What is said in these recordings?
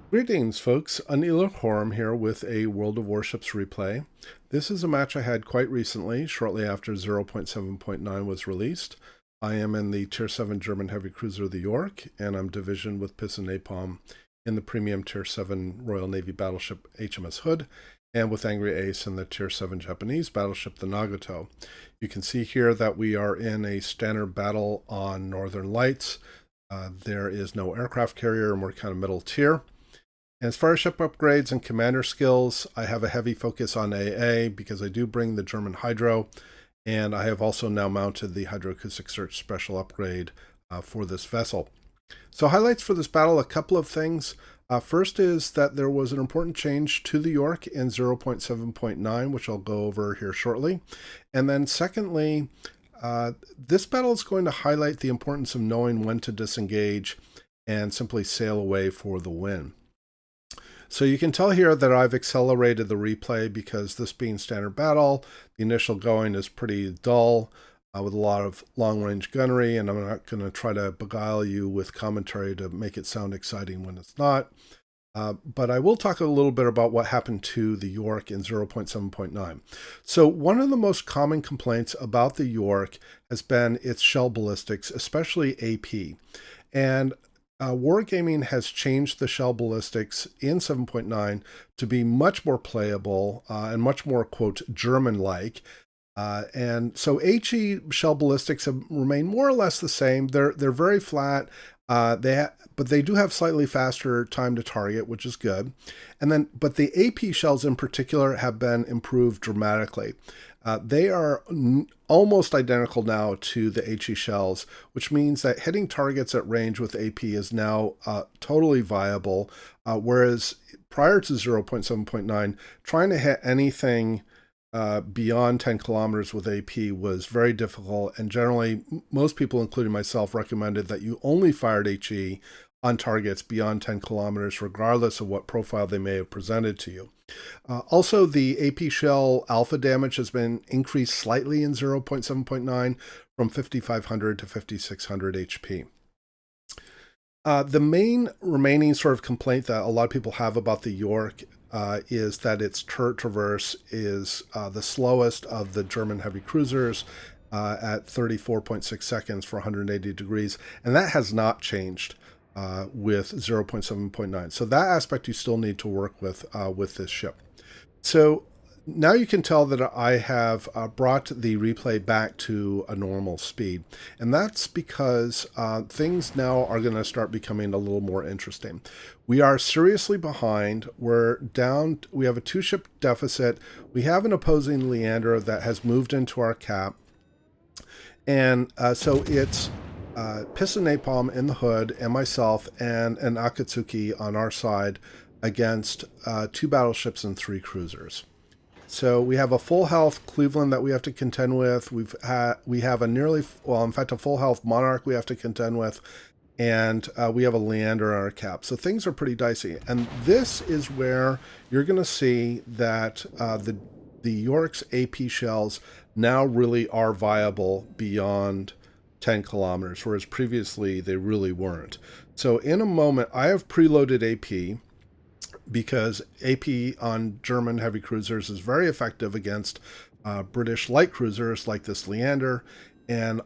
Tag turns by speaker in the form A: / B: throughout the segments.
A: Greetings, folks. Anila Horum here with a World of Warships replay. This is a match I had quite recently, shortly after 0.7.9 was released. I am in the Tier 7 German heavy cruiser, the Yorck, and I'm divisioned with Piss and Napalm in the premium Tier 7 Royal Navy battleship HMS Hood, and with Angry Ace in the Tier 7 Japanese battleship, the Nagato. You can see here that we are in a standard battle on Northern Lights. There is no aircraft carrier, and we're kind of middle tier. As far as ship upgrades and commander skills, I have a heavy focus on AA because I do bring the German Hydro, and I have also now mounted the Hydroacoustic Search special upgrade for this vessel. So highlights for this battle, a couple of things. First is that there was an important change to the Yorck in 0.7.9, which I'll go over here shortly. And then secondly, this battle is going to highlight the importance of knowing when to disengage and simply sail away for the win. So you can tell here that I've accelerated the replay because this being standard battle, the initial going is pretty dull with a lot of long-range gunnery, and I'm not going to try to beguile you with commentary to make it sound exciting when it's not. But I will talk a little bit about what happened to the Yorck in 0.7.9. So one of the most common complaints about the Yorck has been its shell ballistics, especially AP. And Wargaming has changed the shell ballistics in 7.9 to be much more playable and much more, quote, German-like. And so HE shell ballistics have remained more or less the same. They're very flat, but they do have slightly faster time to target, which is good. But the AP shells in particular have been improved dramatically. They are almost identical now to the HE shells, which means that hitting targets at range with AP is now totally viable, whereas prior to 0.7.9, trying to hit anything beyond 10 kilometers with AP was very difficult, and generally most people, including myself, recommended that you only fired HE on targets beyond 10 kilometers, regardless of what profile they may have presented to you. Also, the AP shell alpha damage has been increased slightly in 0.7.9 from 5,500 to 5,600 HP. The main remaining sort of complaint that a lot of people have about the Yorck is that its turret traverse is the slowest of the German heavy cruisers at 34.6 seconds for 180 degrees, and that has not changed with 0.7.9. So that aspect you still need to work with this ship. So now you can tell that I have brought the replay back to a normal speed. And that's because things now are going to start becoming a little more interesting. We are seriously behind. We're down. We have a 2-ship deficit. We have an opposing Leander that has moved into our cap. And so it's Piss and Napalm in the Hood and myself and an Akatsuki on our side against 2 battleships and 3 cruisers. So we have a full health Cleveland that we have to contend with. We have a nearly, well, in fact, a full health Monarch we have to contend with, and we have a Leander on our cap. So things are pretty dicey. And this is where you're going to see that the Yorck's AP shells now really are viable beyond 10 kilometers, whereas previously they really weren't. So in a moment, I have preloaded AP because AP on German heavy cruisers is very effective against British light cruisers like this Leander. And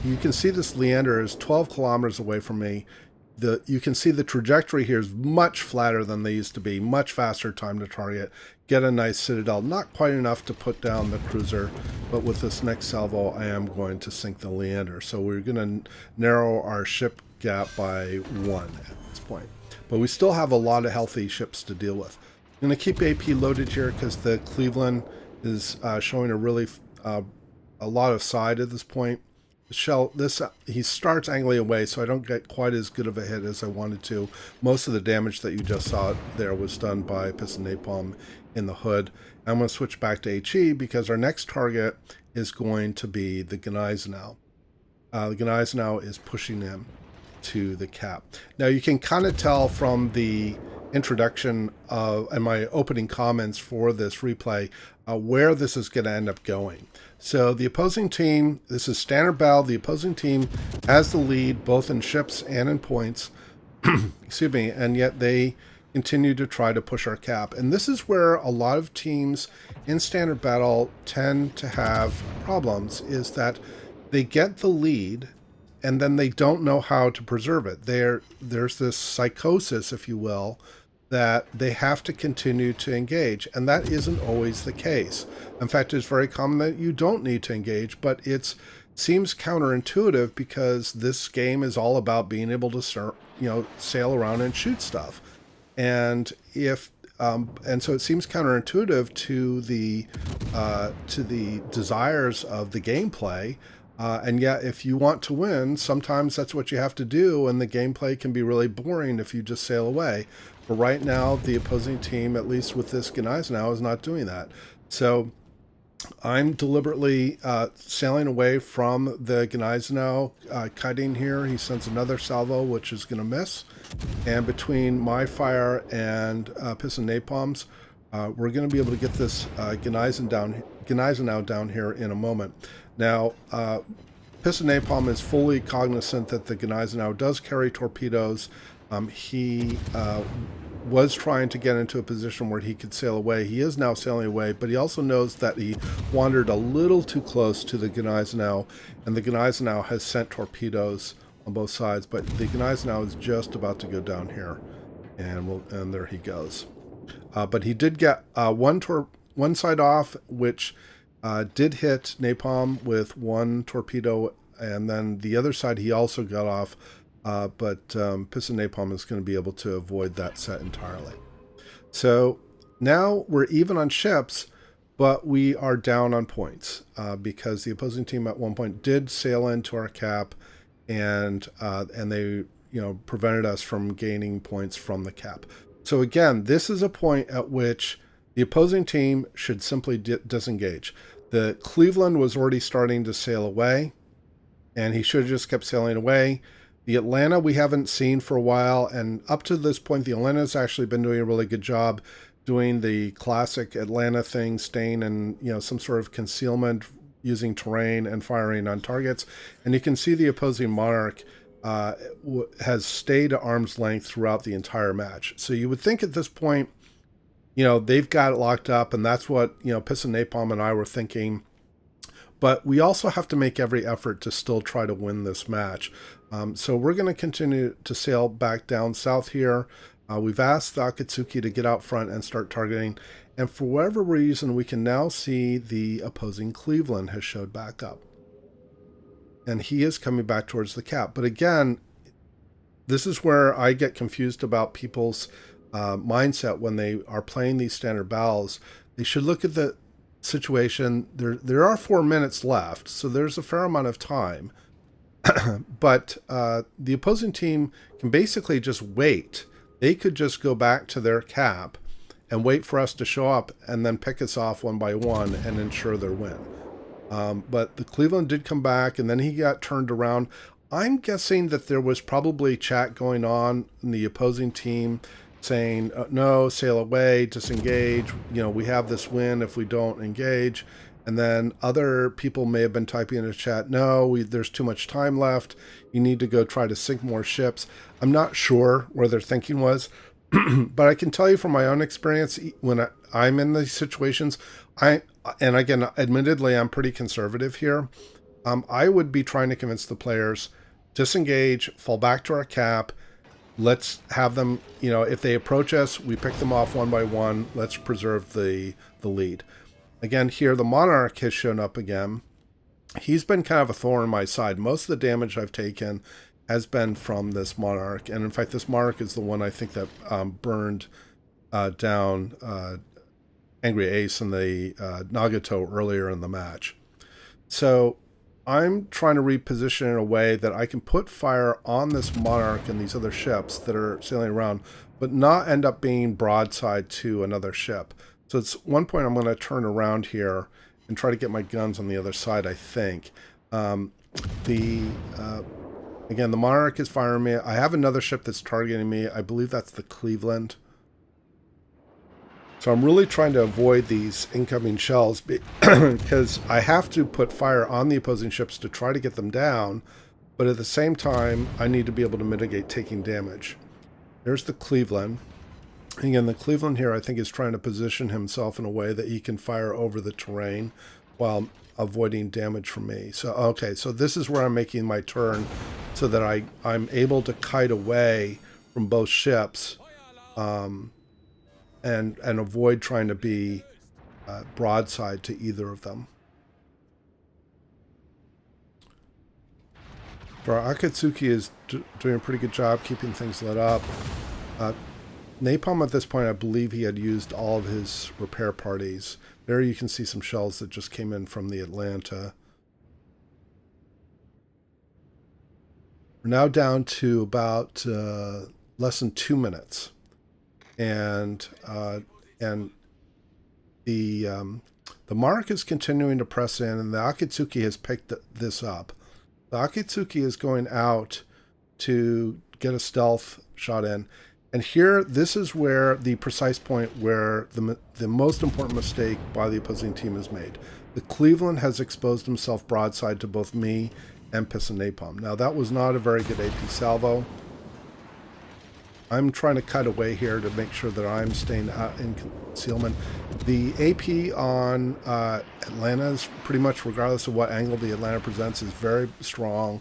A: you can see this Leander is 12 kilometers away from me. You can see the trajectory here is much flatter than they used to be, much faster time to target, get a nice citadel, not quite enough to put down the cruiser, but with this next salvo, I am going to sink the Leander. So we're going to narrow our ship gap by 1 at this point. But we still have a lot of healthy ships to deal with. I'm going to keep AP loaded here because the Cleveland is showing a lot of side at this point. He starts angling away, so I don't get quite as good of a hit as I wanted to. Most of the damage that you just saw there was done by Piss and Napalm in the Hood. I'm going to switch back to HE because our next target is going to be the Gneisenau. The Gneisenau is pushing in to the cap. Now you can kind of tell from the introduction and my opening comments for this replay where this is going to end up going. So the opposing team, this is standard battle, the opposing team has the lead both in ships and in points, excuse me, and yet they continue to try to push our cap. And this is where a lot of teams in standard battle tend to have problems, is that they get the lead and then they don't know how to preserve it. There's this psychosis, if you will, that they have to continue to engage, and that isn't always the case. In fact, it's very common that you don't need to engage, but it seems counterintuitive because this game is all about being able to sail around and shoot stuff. And and so it seems counterintuitive to the desires of the gameplay. And yet, if you want to win, sometimes that's what you have to do, and the gameplay can be really boring if you just sail away. But right now, the opposing team, at least with this Gneisenau, is not doing that. So I'm deliberately sailing away from the Gneisenau, kiting here. He sends another salvo, which is going to miss. And between my fire and piston napalms, we're going to be able to get this Gneisenau down here in a moment. Now, piston napalm is fully cognizant that the Gneisenau does carry torpedoes. He was trying to get into a position where he could sail away. He is now sailing away, but he also knows that he wandered a little too close to the Gneisenau, and the Gneisenau has sent torpedoes on both sides, but the Gneisenau is just about to go down here, and there he goes. But he did get one side off, which did hit napalm with one torpedo, and then the other side he also got off. But piston napalm is going to be able to avoid that set entirely. So now we're even on ships, but we are down on points because the opposing team at one point did sail into our cap, and they prevented us from gaining points from the cap. So again, this is a point at which the opposing team should simply disengage. The Cleveland was already starting to sail away, and he should have just kept sailing away. The Atlanta we haven't seen for a while, and up to this point, the Atlanta's actually been doing a really good job doing the classic Atlanta thing, staying in some sort of concealment, using terrain and firing on targets. And you can see the opposing Monarch has stayed at arm's length throughout the entire match. So you would think at this point, they've got it locked up, and that's what Piston Napalm and I were thinking. But we also have to make every effort to still try to win this match. So we're going to continue to sail back down south here. We've asked the Akatsuki to get out front and start targeting. And for whatever reason, we can now see the opposing Cleveland has showed back up. And he is coming back towards the cap. But again, this is where I get confused about people's mindset when they are playing these standard battles. They should look at the situation. There are 4 minutes left, so there's a fair amount of time. But the opposing team can basically just wait. They could just go back to their cap and wait for us to show up and then pick us off one by one and ensure their win. But the Cleveland did come back, and then he got turned around. I'm guessing that there was probably chat going on in the opposing team saying, no, sail away, disengage. We have this win if we don't engage. And then other people may have been typing in the chat, no, there's too much time left. You need to go try to sink more ships. I'm not sure where their thinking was, but I can tell you from my own experience, when I'm in these situations, and again, admittedly, I'm pretty conservative here. I would be trying to convince the players, disengage, fall back to our cap. Let's have them, if they approach us, we pick them off one by one. Let's preserve the lead. Again, here, the Monarch has shown up again. He's been kind of a thorn in my side. Most of the damage I've taken has been from this Monarch. And in fact, this Monarch is the one I think that burned down Angry Ace in the Nagato earlier in the match. So I'm trying to reposition in a way that I can put fire on this Monarch and these other ships that are sailing around, but not end up being broadside to another ship. So it's one point I'm going to turn around here and try to get my guns on the other side, I think. Again, the Monarch is firing me. I have another ship that's targeting me. I believe that's the Cleveland. So I'm really trying to avoid these incoming shells because I have to put fire on the opposing ships to try to get them down, but at the same time, I need to be able to mitigate taking damage. There's the Cleveland. Again, the Cleveland here, I think, is trying to position himself in a way that he can fire over the terrain while avoiding damage from me. So, okay, so this is where I'm making my turn so that I'm able to kite away from both ships and avoid trying to be broadside to either of them. So our Akatsuki is doing a pretty good job keeping things lit up. Napalm at this point, I believe he had used all of his repair parties. There you can see some shells that just came in from the Atlanta. We're now down to about less than 2 minutes. And the Mark is continuing to press in, and the Akatsuki has picked this up. The Akatsuki is going out to get a stealth shot in. And here, this is where the precise point where the most important mistake by the opposing team is made. The Cleveland has exposed himself broadside to both me and Piston Napalm. Now, that was not a very good AP salvo. I'm trying to cut away here to make sure that I'm staying out in concealment. The AP on Atlanta is pretty much, regardless of what angle the Atlanta presents, is very strong.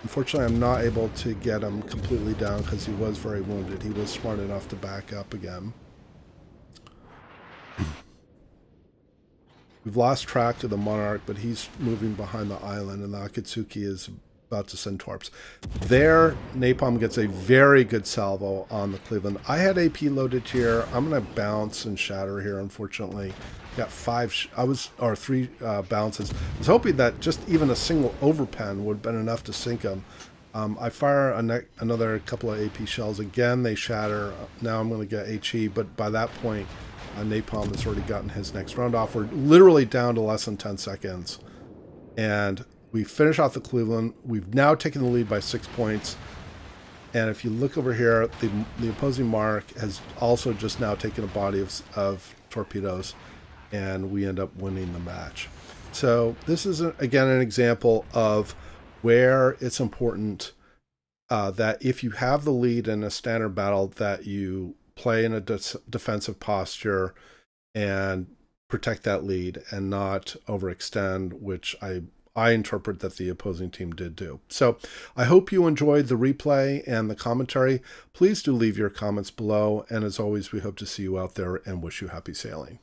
A: Unfortunately, I'm not able to get him completely down because he was very wounded. He was smart enough to back up again. We've lost track of the Monarch, but he's moving behind the island, and the Akatsuki is about to send torps. There, Napalm gets a very good salvo on the Cleveland. I had AP loaded here. I'm going to bounce and shatter here, unfortunately. Got three bounces. I was hoping that just even a single overpen would have been enough to sink him. I fire another couple of AP shells. Again, they shatter. Now I'm going to get HE, but by that point, Napalm has already gotten his next round off. We're literally down to less than 10 seconds. And we finish off the Cleveland. We've now taken the lead by 6 points. And if you look over here, the opposing Mark has also just now taken a body of torpedoes. And we end up winning the match. So this is, again, an example of where it's important that if you have the lead in a standard battle, that you play in a defensive posture and protect that lead and not overextend, which I interpret that the opposing team did do. So I hope you enjoyed the replay and the commentary. Please do leave your comments below. And as always, we hope to see you out there and wish you happy sailing.